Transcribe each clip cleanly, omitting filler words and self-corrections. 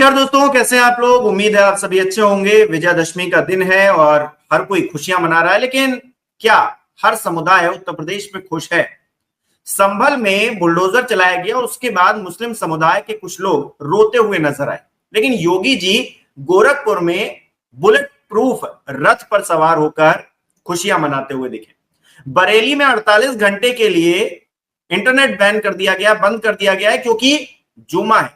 नमस्कार दोस्तों, कैसे हैं आप लोग। उम्मीद है आप सभी अच्छे होंगे। विजयादशमी का दिन है और हर कोई खुशियां मना रहा है, लेकिन क्या हर समुदाय उत्तर प्रदेश में खुश है। संभल में बुलडोजर चलाया गया और उसके बाद मुस्लिम समुदाय के कुछ लोग रोते हुए नजर आए, लेकिन योगी जी गोरखपुर में बुलेट प्रूफ रथ पर सवार होकर खुशियां मनाते हुए दिखे। बरेली में 48 घंटे के लिए इंटरनेट बैन कर दिया गया, बंद कर दिया गया है, क्योंकि जुमा है।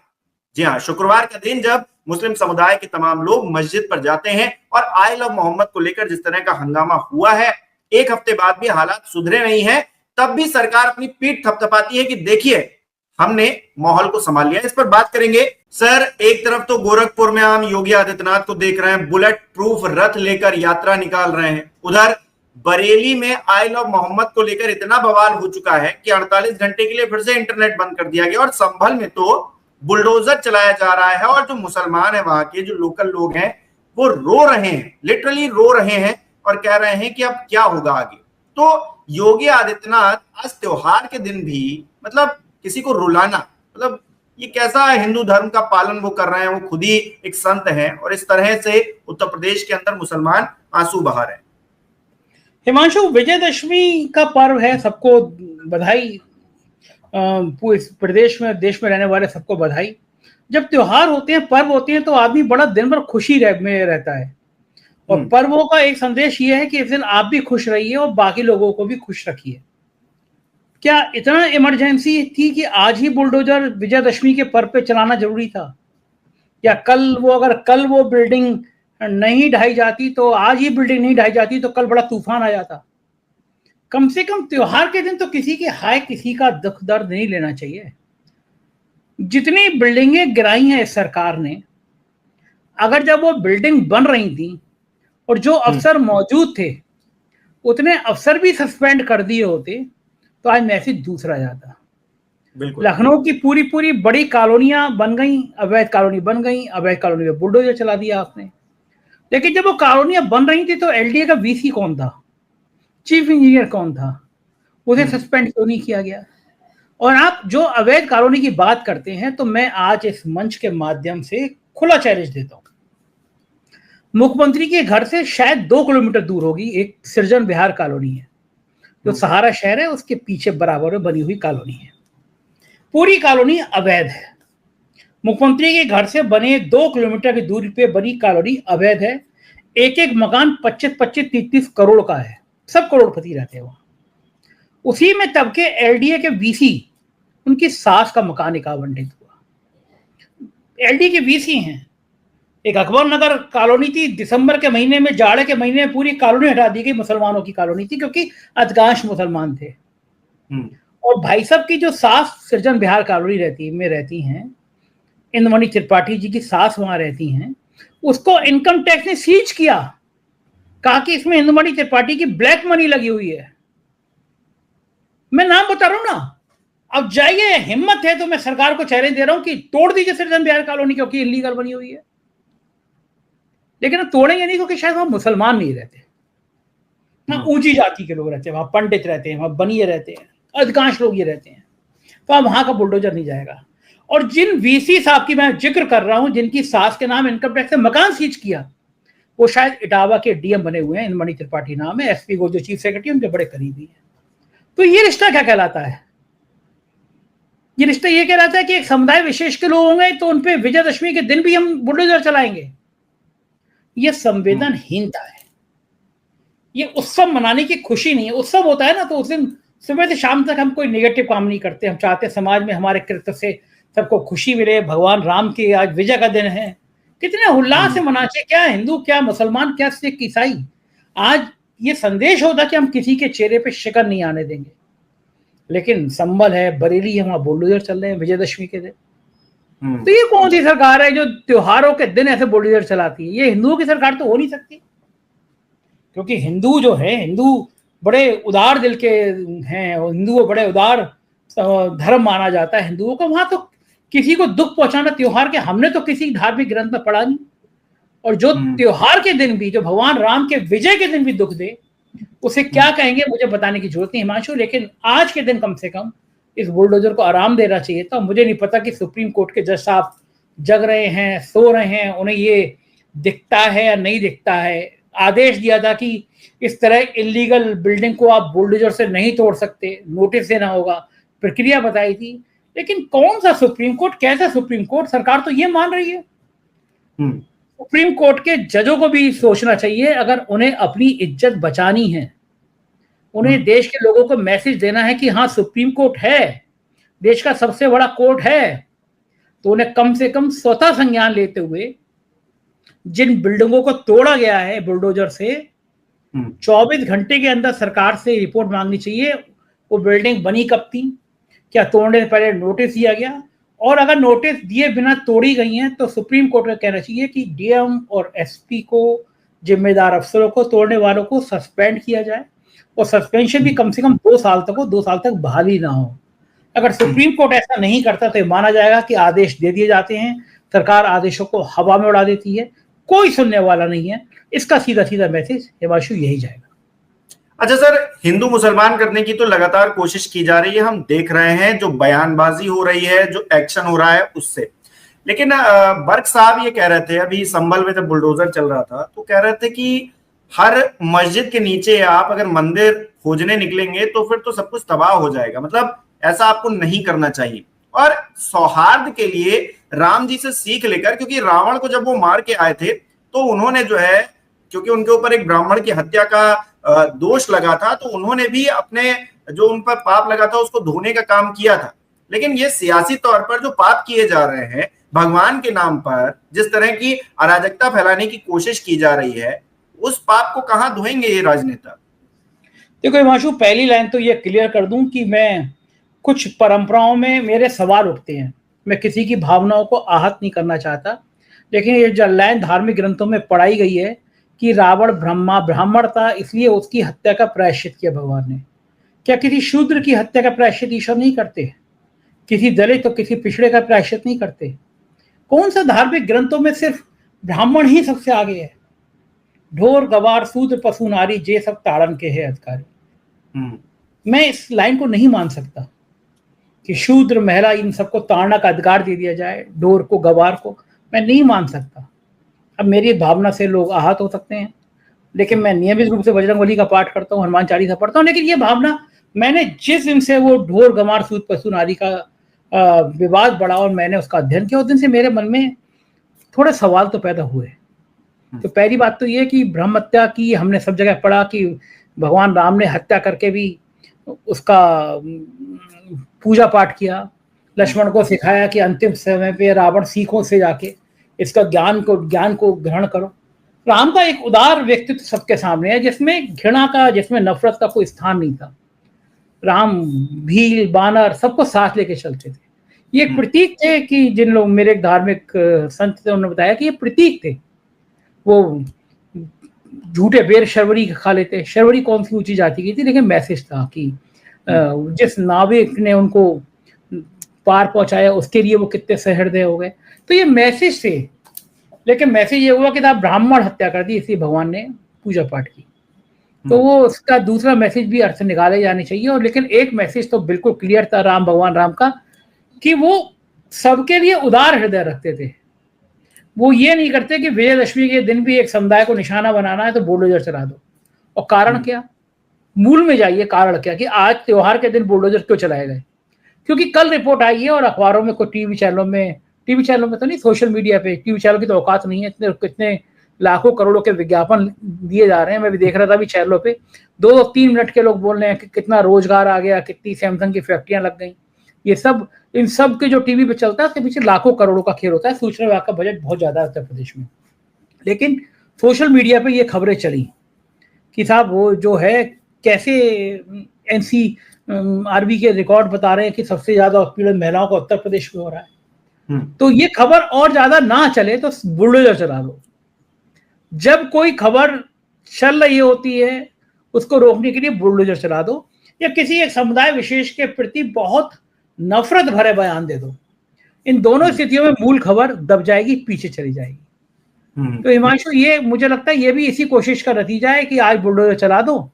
जी हाँ, शुक्रवार का दिन जब मुस्लिम समुदाय के तमाम लोग मस्जिद पर जाते हैं और आई लव मोहम्मद को लेकर जिस तरह का हंगामा हुआ है, एक हफ्ते बाद भी हालात सुधरे नहीं है, तब भी सरकार अपनी पीठ थपथपाती है कि देखिए हमने माहौल को संभाल लिया। इस पर बात करेंगे। सर, एक तरफ तो गोरखपुर में हम योगी आदित्यनाथ को देख रहे हैं, बुलेट प्रूफ रथ लेकर यात्रा निकाल रहे हैं। उधर बरेली में आई लव मोहम्मद को लेकर इतना बवाल हो चुका है कि 48 घंटे के लिए फिर से इंटरनेट बंद कर दिया गया और संभल में तो बुलडोजर चलाया जा रहा है और जो मुसलमान है, वहां के जो लोकल लोग हैं, वो रो रहे हैं, लिटरली रो रहे हैं और कह रहे हैं कि अब क्या होगा आगे। तो योगी आदित्यनाथ आज त्योहार के दिन भी मतलब किसी को रुलाना, मतलब ये कैसा हिंदू धर्म का पालन वो कर रहे हैं। वो खुद ही एक संत हैं और इस तरह से उत्तर प्रदेश के अंदर मुसलमान आंसू बहा रहे हैं। हिमांशु, विजयदशमी का पर्व है, सबको बधाई। पूरे प्रदेश में, देश में रहने वाले सबको बधाई। जब त्योहार होते हैं, पर्व होते हैं, तो आदमी बड़ा दिन भर खुशी में रहता है। और पर्वों का एक संदेश ये है कि इस दिन आप भी खुश रहिए और बाकी लोगों को भी खुश रखिए। क्या इतना इमरजेंसी थी कि आज ही बुलडोजर विजयदशमी के पर्व पे चलाना जरूरी था? या अगर कल वो बिल्डिंग नहीं ढाई जाती, तो आज ही बिल्डिंग नहीं ढाई जाती, तो कल बड़ा तूफान आ जाता। कम से कम त्योहार के दिन तो किसी का दुख दर्द नहीं लेना चाहिए। जितनी बिल्डिंगें गिराई हैं इस सरकार ने, अगर जब वो बिल्डिंग बन रही थी और जो अफसर मौजूद थे उतने अफसर भी सस्पेंड कर दिए होते, तो आज मैसेज दूसरा जाता। लखनऊ की पूरी बड़ी कॉलोनियां बन गई, अवैध कॉलोनी बन गई, अवैध कॉलोनी में बुलडोजर चला दिया आपने। लेकिन जब वो कॉलोनियां बन रही थी तो एलडीए का वीसी कौन था, चीफ इंजीनियर कौन था, उसे सस्पेंड क्यों नहीं किया गया? और आप जो अवैध कॉलोनी की बात करते हैं, तो मैं आज इस मंच के माध्यम से खुला चैलेंज देता हूं। मुख्यमंत्री के घर से शायद 2 किलोमीटर दूर होगी एक सृजन विहार कॉलोनी है, जो सहारा शहर है उसके पीछे बराबर में बनी हुई कॉलोनी है। पूरी कॉलोनी अवैध है। मुख्यमंत्री के घर से बने 2 किलोमीटर की दूरी पे बनी कॉलोनी अवैध है। एक एक मकान 25-25, 30-30 करोड़ का है। सब करोड़पति रहते हैं वहां। उसी में तब के एलडीए के वीसी, उनकी सास का मकान एक आवंटित हुआ। एलडीए के वीसी हैं। एक अकबर नगर कॉलोनी थी, दिसंबर के महीने में, जाड़े के महीने में पूरी कॉलोनी हटा दी गई। मुसलमानों की कॉलोनी थी क्योंकि अधिकांश मुसलमान थे। और भाई साहब की जो सास सृजन विहार कॉलोनी रहती हैं, इंद्रमणि त्रिपाठी जी की सास वहां रहती हैं, उसको इनकम टैक्स ने सीज किया। कहा कि इसमें इंद्रमणि त्रिपाठी की ब्लैक मनी लगी हुई है। मैं नाम बता रहा हूं ना, अब जाइए, हिम्मत है तो मैं सरकार को चैलेंज दे रहा हूं कि तोड़ दीजिए सृजन विहार कॉलोनी, क्योंकि इलीगल बनी हुई है। लेकिन अब तोड़ेंगे नहीं, क्योंकि शायद वहां मुसलमान नहीं रहते, वहां ऊंची जाति के लोग रहते हैं, वहां पंडित रहते हैं, वहां बनिए रहते हैं, अधिकांश लोग ये रहते हैं। तो अब वहां का बुलडोजर नहीं जाएगा। और जिन वीसी साहब की मैं जिक्र कर रहा हूं, जिनकी सास के नाम इनकम टैक्स से मकान सीज किया, वो शायद इटावा के डीएम बने हुए हैं। इंद्रमणि त्रिपाठी नाम है, एसपी को जो चीफ सेक्रेटरी उनके बड़े करीबी है। तो ये रिश्ता क्या कहलाता है? ये रिश्ता ये कहलाता है कि एक समुदाय विशेष के लोग होंगे तो उनपे विजयदशमी के दिन भी हम बुलडोजर चलाएंगे। ये संवेदनहीनता है। ये उत्सव मनाने की खुशी नहीं है। उत्सव होता है ना, तो उस दिन सुबह से शाम तक हम कोई नेगेटिव काम नहीं करते। हम चाहते हैं समाज में हमारे कृत्य से सबको खुशी मिले। भगवान राम की आज विजय का दिन है, कितने उल्लास से मनाना चाहिए। क्या हिंदू, क्या मुसलमान, क्या सिख, ईसाई, आज ये संदेश होता कि हम किसी के चेहरे पे शिकन नहीं आने देंगे। लेकिन संभल है, बरेली है, वहां बुलडोजर चल रहे हैं विजयदशमी के दिन। तो ये कौन सी सरकार है जो त्योहारों के दिन ऐसे बुलडोजर चलाती है? ये हिंदुओं की सरकार तो हो नहीं सकती, क्योंकि हिंदू जो है, हिंदू बड़े उदार दिल के हैं और हिंदुओं बड़े उदार धर्म माना जाता है हिंदुओं का। वहां तो किसी को दुख पहुंचाना त्योहार के, हमने तो किसी धार्मिक ग्रंथ में पढ़ा नहीं। और जो त्योहार के दिन भी, जो भगवान राम के विजय के दिन भी दुख दे, उसे क्या कहेंगे मुझे बताने की जरूरत नहीं हिमांशु। लेकिन आज के दिन कम से कम इस बुलडोजर को आराम देना चाहिए था। मुझे नहीं पता कि सुप्रीम कोर्ट के जज साहब जग रहे हैं, सो रहे हैं, उन्हें ये दिखता है या नहीं दिखता है। आदेश दिया था कि इस तरह इलीगल बिल्डिंग को आप बुलडोजर से नहीं तोड़ सकते, नोटिस देना होगा, प्रक्रिया बताई थी। लेकिन कौन सा सुप्रीम कोर्ट, कैसा सुप्रीम कोर्ट? सरकार तो ये मान रही है। सुप्रीम कोर्ट के जजों को भी सोचना चाहिए, अगर उन्हें अपनी इज्जत बचानी है, उन्हें देश के लोगों को मैसेज देना है कि हाँ सुप्रीम कोर्ट है, देश का सबसे बड़ा कोर्ट है, तो उन्हें कम से कम स्वतः संज्ञान लेते हुए जिन बिल्डिंगों को तोड़ा गया है बुलडोजर से 24 घंटे के अंदर सरकार से रिपोर्ट मांगनी चाहिए। वो बिल्डिंग बनी कब थी, क्या तोड़ने से पहले नोटिस दिया गया, और अगर नोटिस दिए बिना तोड़ी गई हैं तो सुप्रीम कोर्ट को कहना चाहिए कि डीएम और एसपी को, जिम्मेदार अफसरों को, तोड़ने वालों को सस्पेंड किया जाए, और सस्पेंशन भी कम से कम 2 साल तक हो, 2 साल तक बहाली ना हो। अगर सुप्रीम कोर्ट ऐसा नहीं करता तो माना जाएगा कि आदेश दे दिए जाते हैं, सरकार आदेशों को हवा में उड़ा देती है, कोई सुनने वाला नहीं है। इसका सीधा सीधा मैसेज हिमांशु यही जाएगा। अच्छा सर, हिंदू मुसलमान करने की तो लगातार कोशिश की जा रही है, हम देख रहे हैं जो बयानबाजी हो रही है, जो एक्शन हो रहा है उससे। लेकिन बर्क साहब ये कह रहे थे अभी संभल में जब बुलडोजर चल रहा था तो कह रहे थे कि हर मस्जिद के नीचे आप अगर मंदिर खोजने निकलेंगे तो फिर तो सब कुछ तबाह हो जाएगा, मतलब ऐसा आपको नहीं करना चाहिए। और सौहार्द के लिए राम जी से सीख लेकर, क्योंकि रावण को जब वो मार के आए थे तो उन्होंने जो है, क्योंकि उनके ऊपर एक ब्राह्मण की हत्या का दोष लगा था, तो उन्होंने भी अपने जो उन पर पाप लगा था उसको धोने का काम किया था। लेकिन ये सियासी तौर पर जो पाप किए जा रहे हैं भगवान के नाम पर, जिस तरह की अराजकता फैलाने की कोशिश की जा रही है, उस पाप को कहां धोएंगे ये राजनेता? देखो हिमांशु, पहली लाइन तो ये क्लियर कर दूं कि मैं कुछ परंपराओं में मेरे सवाल उठते हैं, मैं किसी की भावनाओं को आहत नहीं करना चाहता, लेकिन ये जो लाइन धार्मिक ग्रंथों में पढ़ाई गई है कि रावण ब्राह्मण था इसलिए उसकी हत्या का प्रायश्चित किया भगवान ने। क्या किसी शूद्र की हत्या का प्रायश्चित ईश्वर नहीं करते? किसी दलित तो किसी पिछड़े का प्रायश्चित नहीं करते? कौन सा धार्मिक ग्रंथों में सिर्फ ब्राह्मण ही सबसे आगे है? ढोर गवार शूद्र पशु नारी जे सब ताड़न के है अधिकारी। मैं इस लाइन को नहीं मान सकता कि शूद्र महिला इन सबको ताड़ना का अधिकार दे दिया जाए, ढोर को गवार को, मैं नहीं मान सकता। अब मेरी भावना से लोग आहत हो सकते हैं, लेकिन मैं नियमित रूप से बजरंगबली का पाठ करता हूँ, हनुमान चालीसा पढ़ता हूँ, लेकिन ये भावना, मैंने जिस दिन से वो ढोर गंवार सूद पशु नारी का विवाद बढ़ा और मैंने उसका अध्ययन किया, उस दिन से मेरे मन में थोड़े सवाल तो पैदा हुए। तो पहली बात तो ये कि ब्रह्म हत्या की हमने सब जगह पढ़ा कि भगवान राम ने हत्या करके भी उसका पूजा पाठ किया, लक्ष्मण को सिखाया कि अंतिम समय पे रावण सीखों से जाके इसका ज्ञान को ग्रहण करो। राम का एक उदार व्यक्तित्व सबके सामने है, जिसमें घृणा का, जिसमें नफरत का कोई स्थान नहीं था। राम भील बानर सबको साथ लेके चलते थे। ये एक प्रतीक थे कि जिन लोग, मेरे एक धार्मिक संत थे, उन्होंने बताया कि ये प्रतीक थे। वो झूठे बेर शर्वरी खा लेते। शर्वरी कौन सी ऊंची जाति की थी, लेकिन मैसेज था कि जिस नाविक ने उनको पार पहुंचाया उसके लिए वो कितने सहृदय हो गए। तो ये मैसेज थे, लेकिन मैसेज ये हुआ कि आप ब्राह्मण हत्या कर दी इसलिए भगवान ने पूजा पाठ की। तो वो उसका दूसरा मैसेज भी अर्थ निकाले जाने चाहिए। और लेकिन एक मैसेज तो बिल्कुल क्लियर था भगवान राम का, कि वो सबके लिए उदार हृदय रखते थे। वो ये नहीं करते कि विजयदशमी के दिन भी एक समुदाय को निशाना बनाना है तो बुलडोजर चला दो। और कारण क्या, मूल में जाइए, कारण क्या कि आज त्योहार के दिन बुलडोजर क्यों चलाए गए? क्योंकि कल रिपोर्ट आई है और अखबारों में, कोई टीवी चैनलों में तो नहीं, सोशल मीडिया पे, टीवी चैनल की तो औकात नहीं है, कितने लाखों करोड़ों के विज्ञापन दिए जा रहे हैं। मैं भी देख रहा था अभी चैनलों पे 2-3 मिनट के लोग बोल रहे हैं कि कितना रोजगार आ गया, कितनी सैमसंग की फैक्ट्रियां लग गई। ये सब, इन सब के जो टीवी पे चलता है उसके पीछे लाखों करोड़ों का खेल होता है। सूचना विभाग का बजट बहुत ज्यादा है उत्तर प्रदेश में, लेकिन सोशल मीडिया पे ये खबरें चली कि साहब वो जो है कैसे NCRB के रिकॉर्ड बता रहे हैं कि सबसे ज्यादा उत्पीड़न महिलाओं का उत्तर प्रदेश में हो रहा है। तो ये खबर और ज्यादा ना चले तो बुलडोजर चला दो। जब कोई खबर चल रही होती है उसको रोकने के लिए बुलडोजर चला दो, या किसी एक समुदाय विशेष के प्रति बहुत नफरत भरे बयान दे दो। इन दोनों स्थितियों में मूल खबर दब जाएगी, पीछे चली जाएगी। तो हिमांशु, ये मुझे लगता है ये भी इसी कोशिश का नतीजा है कि आज बुलडोजर चला दो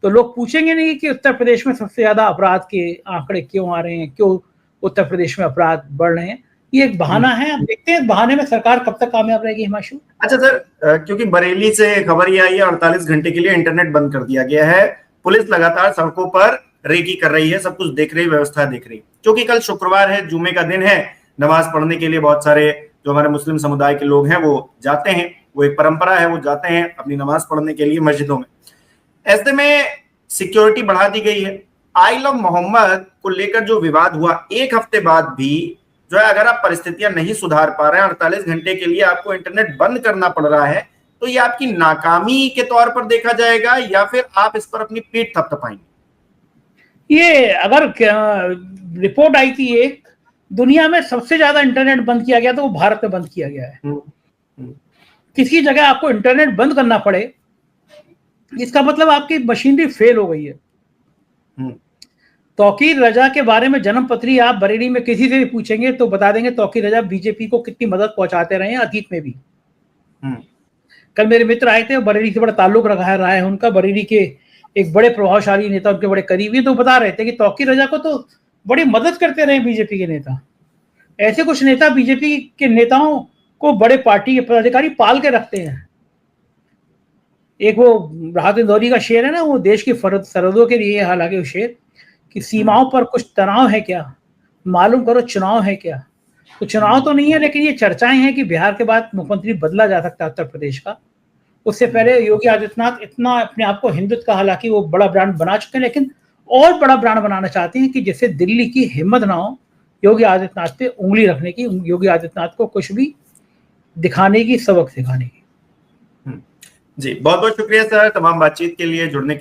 तो लोग पूछेंगे नहीं कि उत्तर प्रदेश में सबसे ज्यादा अपराध के आंकड़े क्यों आ रहे हैं, क्यों उत्तर प्रदेश में अपराध बढ़ रहे हैं। ये एक बहाना है। अब देखते हैं बहाने में सरकार कब तक कामयाब रहेगी हिमांशु। अच्छा सर, क्योंकि बरेली से खबर ये आई है 48 घंटे के लिए इंटरनेट बंद कर दिया गया है, पुलिस लगातार सड़कों पर रेकी कर रही है, सब कुछ देख रही, व्यवस्था देख रही। क्योंकि कल शुक्रवार है, जुमे का दिन है, नमाज पढ़ने के लिए बहुत सारे जो हमारे मुस्लिम समुदाय के लोग हैं वो जाते हैं, वो एक परंपरा है, वो जाते हैं अपनी नमाज पढ़ने के लिए मस्जिदों में। ऐसे में सिक्योरिटी बढ़ा दी गई है। आई लव मोहम्मद को लेकर जो विवाद हुआ, एक हफ्ते बाद भी जो है, अगर आप परिस्थितियां नहीं सुधार पा रहे हैं, 48 घंटे के लिए आपको इंटरनेट बंद करना पड़ रहा है, तो ये आपकी नाकामी के तौर पर देखा जाएगा या फिर आप इस पर अपनी पीठ थपथपाएंगे? ये अगर रिपोर्ट आई थी एक, दुनिया में सबसे ज्यादा इंटरनेट बंद किया गया तो वो भारत में बंद किया गया है। किसी जगह आपको इंटरनेट बंद करना पड़े, इसका मतलब आपकी मशीनरी फेल हो गई है। तौकीर रजा के बारे में जन्म पत्री आप बरेली में किसी से भी पूछेंगे तो बता देंगे तौकीर रजा बीजेपी को कितनी मदद पहुंचाते रहे हैं अतीत में भी। कल मेरे मित्र आए थे, बरेली से बड़ा ताल्लुक रहा है उनका, बरेली के एक बड़े प्रभावशाली नेता, उनके बड़े करीबी, तो बता रहे थे कि तौकीर रजा को तो बड़ी मदद करते रहे बीजेपी के नेता। ऐसे कुछ नेता बीजेपी के नेताओं को बड़े पार्टी के पदाधिकारी पाल के रखते हैं। एक वो राहत इंदौरी का शेर है ना, वो देश की सरहदों के लिए, हालांकि वो शेर कि सीमाओं पर कुछ तनाव है क्या, मालूम करो चुनाव है क्या। तो चुनाव तो नहीं है, लेकिन ये चर्चाएं हैं कि बिहार के बाद मुख्यमंत्री बदला जा सकता है उत्तर प्रदेश का। उससे पहले योगी आदित्यनाथ इतना अपने आप को हिंदुत्व का, हालांकि वो बड़ा ब्रांड बना चुके हैं, लेकिन और बड़ा ब्रांड बनाना चाहते हैं कि जिससे दिल्ली की हिम्मत ना हो योगी आदित्यनाथ पे उंगली रखने की, योगी आदित्यनाथ को कुछ भी दिखाने की, सबक सिखाने की। जी, बहुत बहुत शुक्रिया सर तमाम बातचीत के लिए, जुड़ने के